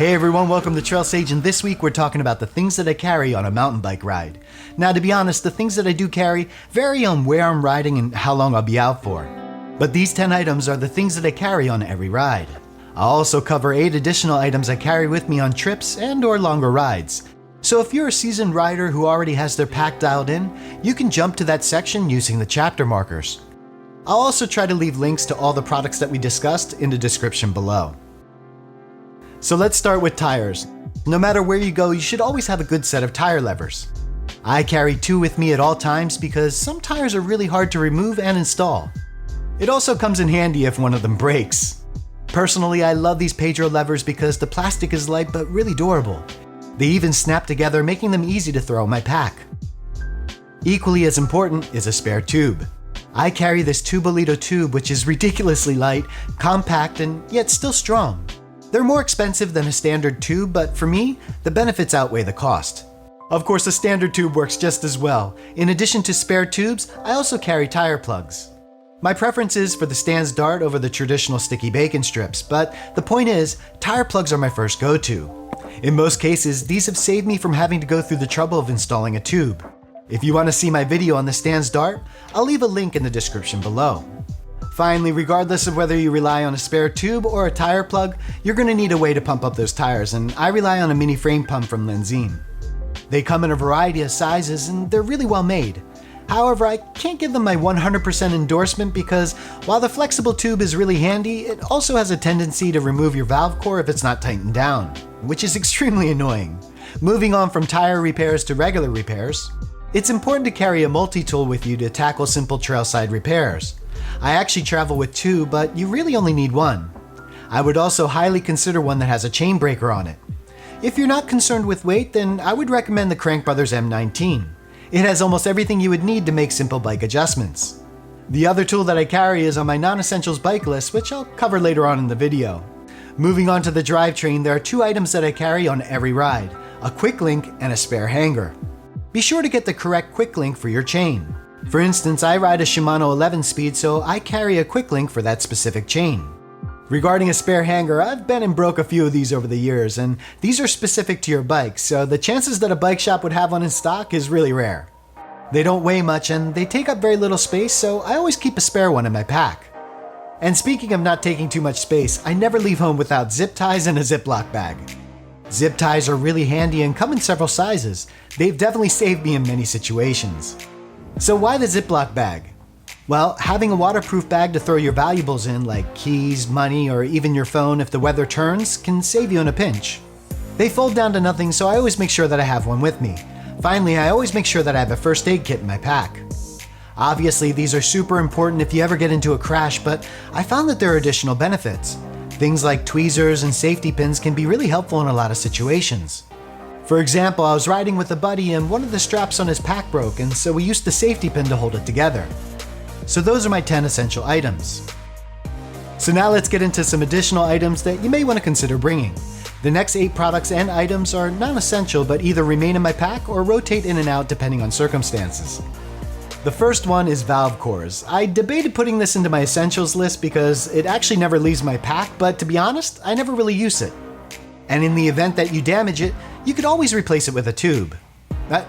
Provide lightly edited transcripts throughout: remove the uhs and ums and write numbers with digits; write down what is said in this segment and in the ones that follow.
Hey everyone, welcome to Trail Sage, and this week we're talking about the things that I carry on a mountain bike ride. Now, to be honest, the things that I do carry vary on where I'm riding and how long I'll be out for. But these 10 items are the things that I carry on every ride. I'll also cover 8 additional items I carry with me on trips and or longer rides. So if you're a seasoned rider who already has their pack dialed in, you can jump to that section using the chapter markers. I'll also try to leave links to all the products that we discussed in the description below. So let's start with tires. No matter where you go, you should always have a good set of tire levers. I carry 2 with me at all times because some tires are really hard to remove and install. It also comes in handy if one of them breaks. Personally, I love these Pedro levers because the plastic is light but really durable. They even snap together, making them easy to throw in my pack. Equally as important is a spare tube. I carry this Tubolito Tube, which is ridiculously light, compact, and yet still strong. They're more expensive than a standard tube, but for me, the benefits outweigh the cost. Of course, a standard tube works just as well. In addition to spare tubes, I also carry tire plugs. My preference is for the Stan's Dart over the traditional sticky bacon strips, but the point is, tire plugs are my first go-to. In most cases, these have saved me from having to go through the trouble of installing a tube. If you want to see my video on the Stan's Dart, I'll leave a link in the description below. Finally, regardless of whether you rely on a spare tube or a tire plug, you're going to need a way to pump up those tires, and I rely on a mini frame pump from Lezyne. They come in a variety of sizes and they're really well made. However, I can't give them my 100% endorsement because while the flexible tube is really handy, it also has a tendency to remove your valve core if it's not tightened down, which is extremely annoying. Moving on from tire repairs to regular repairs, it's important to carry a multi-tool with you to tackle simple trailside repairs. I actually travel with 2, but you really only need 1. I would also highly consider one that has a chain breaker on it. If you're not concerned with weight, then I would recommend the Crankbrothers M19. It has almost everything you would need to make simple bike adjustments. The other tool that I carry is on my non-essentials bike list, which I'll cover later on in the video. Moving on to the drivetrain, there are 2 items that I carry on every ride, a quick link and a spare hanger. Be sure to get the correct quick link for your chain. For instance, I ride a Shimano 11-speed, so I carry a quick link for that specific chain. Regarding a spare hanger, I've bent and broke a few of these over the years, and these are specific to your bike, so the chances that a bike shop would have one in stock is really rare. They don't weigh much and they take up very little space, so I always keep a spare one in my pack. And speaking of not taking too much space, I never leave home without zip ties and a Ziploc bag. Zip ties are really handy and come in several sizes. They've definitely saved me in many situations. So why the Ziploc bag? Well, having a waterproof bag to throw your valuables in, like keys, money, or even your phone if the weather turns, can save you in a pinch. They fold down to nothing, so I always make sure that I have one with me. Finally, I always make sure that I have a first aid kit in my pack. Obviously, these are super important if you ever get into a crash, but I found that there are additional benefits. Things like tweezers and safety pins can be really helpful in a lot of situations. For example, I was riding with a buddy and one of the straps on his pack broke, and so we used the safety pin to hold it together. So those are my 10 essential items. So now let's get into some additional items that you may want to consider bringing. The next 8 products and items are non-essential but either remain in my pack or rotate in and out depending on circumstances. The first one is valve cores. I debated putting this into my essentials list because it actually never leaves my pack, but to be honest, I never really use it. And in the event that you damage it, you could always replace it with a tube.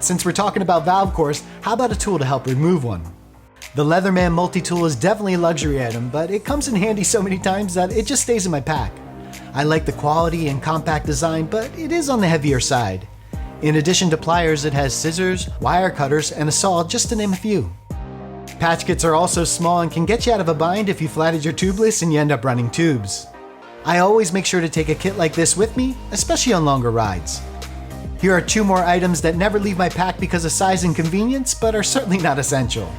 Since we're talking about valve cores, how about a tool to help remove one? The Lezyne Multi-tool is definitely a luxury item, but it comes in handy so many times that it just stays in my pack. I like the quality and compact design, but it is on the heavier side. In addition to pliers, it has scissors, wire cutters, and a saw, just to name a few. Patch kits are also small and can get you out of a bind if you flatted your tubeless and you end up running tubes. I always make sure to take a kit like this with me, especially on longer rides. Here are 2 more items that never leave my pack because of size and convenience, but are certainly not essential.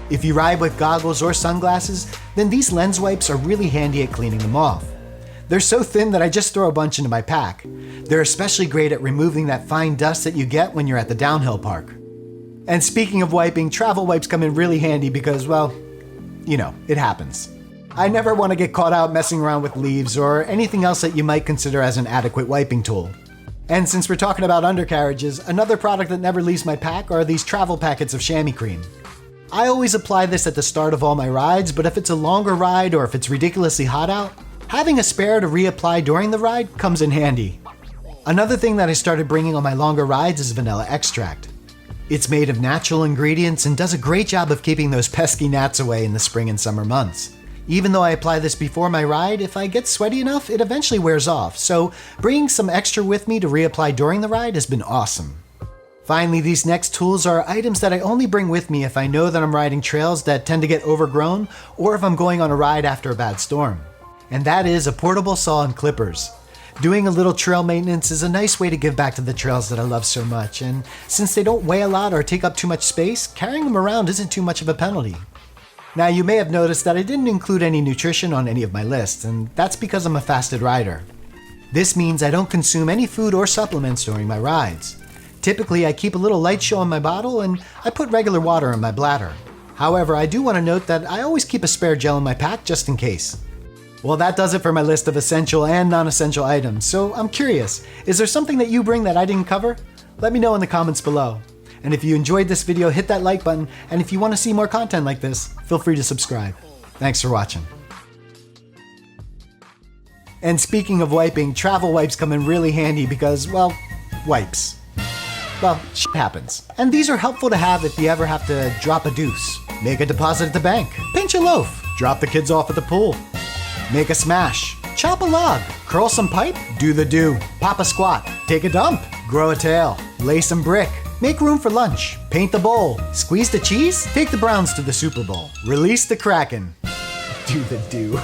If you ride with goggles or sunglasses, then these lens wipes are really handy at cleaning them off. They're so thin that I just throw a bunch into my pack. They're especially great at removing that fine dust that you get when you're at the downhill park. And speaking of wiping, travel wipes come in really handy because, well, you know, it happens. I never want to get caught out messing around with leaves or anything else that you might consider as an adequate wiping tool. And since we're talking about undercarriages, another product that never leaves my pack are these travel packets of chamois cream. I always apply this at the start of all my rides, but if it's a longer ride or if it's ridiculously hot out, having a spare to reapply during the ride comes in handy. Another thing that I started bringing on my longer rides is vanilla extract. It's made of natural ingredients and does a great job of keeping those pesky gnats away in the spring and summer months. Even though I apply this before my ride, if I get sweaty enough, it eventually wears off, so bringing some extra with me to reapply during the ride has been awesome. Finally, these next tools are items that I only bring with me if I know that I'm riding trails that tend to get overgrown or if I'm going on a ride after a bad storm. And that is a portable saw and clippers. Doing a little trail maintenance is a nice way to give back to the trails that I love so much, and since they don't weigh a lot or take up too much space, carrying them around isn't too much of a penalty. Now, you may have noticed that I didn't include any nutrition on any of my lists, and that's because I'm a fasted rider. This means I don't consume any food or supplements during my rides. Typically, I keep a little light show in my bottle and I put regular water in my bladder. However, I do want to note that I always keep a spare gel in my pack just in case. Well, that does it for my list of essential and non-essential items, so I'm curious, is there something that you bring that I didn't cover? Let me know in the comments below. And if you enjoyed this video, hit that like button, and if you want to see more content like this, feel free to subscribe. Thanks for watching. And speaking of wiping, travel wipes come in really handy because, well, wipes. Well, shit happens. And these are helpful to have if you ever have to drop a deuce, make a deposit at the bank, pinch a loaf, drop the kids off at the pool, make a smash, chop a log, curl some pipe, do the do, pop a squat, take a dump, grow a tail, lay some brick, make room for lunch, paint the bowl, squeeze the cheese, take the Browns to the Super Bowl, release the Kraken, do the do.